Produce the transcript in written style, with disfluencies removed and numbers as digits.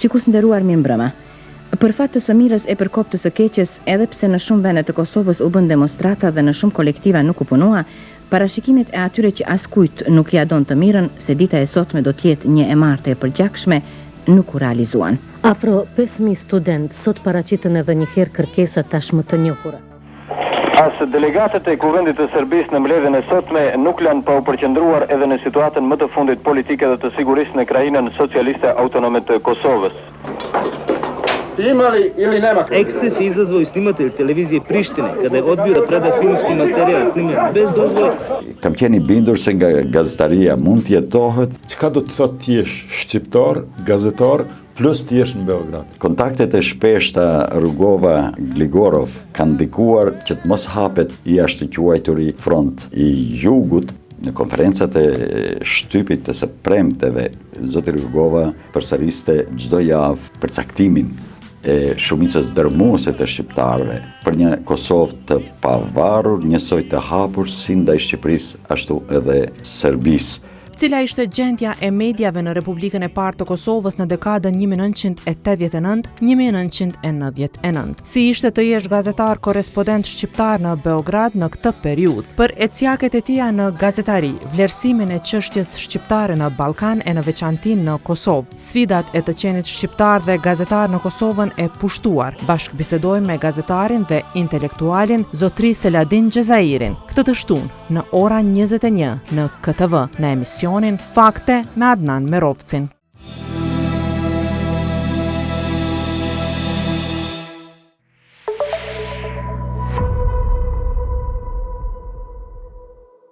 Shikus nderuar mirëmbrëma. Për fat të së mirës e për kopë të së keqes, edhe pse në shumë vende të Kosovës u bën demonstrata dhe në shumë kolektiva nuk u punua, parashikimet e atyre që askujt nuk ja don të mirën se dita e sotme do të jetë një e martë e përgjakshme nuk u realizuan. Afro 5.000 student sot paraqiten edhe një herë kërkesa tashmë të njohura. As delegatët e Kuvendit të Serbisë në mbledhjen e sotme nuk lanë pa u përqendruar edhe në situatën më të fundit politike dhe të sigurisë në krajinën socialiste autonome të Kosovës. Екс се изазва снимател телевизije Prištine kada je odbio da preda filmski materijal snimljen bez dozvole. Kam qenë i bindur se nga gazetaria mund të jetohet. Çka do të thotë ti je shqiptar, gazetar, plus ti je në Beograd. Kontaktet e shpeshta Rugova Gligorov kanë ndikuar që të mos hapet i jashtë quajturi front i jugut. Në konferencat e shtypit të së premteve, zoti Rugova përsëriste çdo javë përcaktimin e shumicës dërmuese të shqiptarëve për një Kosovë të pavarur, njësoj të hapur si ndaj Shqipërisë ashtu edhe Serbisë. Cila ishte gjendja e mediave në Republikën e Parë të Kosovës në dekadën 1989-1999. Si ishte të jesh gazetar korrespondent shqiptar në Beograd në këtë periudhë, për ecjaket e tia në gazetari, vlerësimin e çështjes shqiptare në Ballkan e në veçantin në Kosovë, sfidat e të qenit shqiptar dhe gazetar në Kosovën e pushtuar. Bashkë bisedojmë me gazetarin dhe intelektualin Zotri Seladin Xhezairin, këtë të shtunë në ora 21 në KTV në emisionin Fakte me Adnan Merovcin.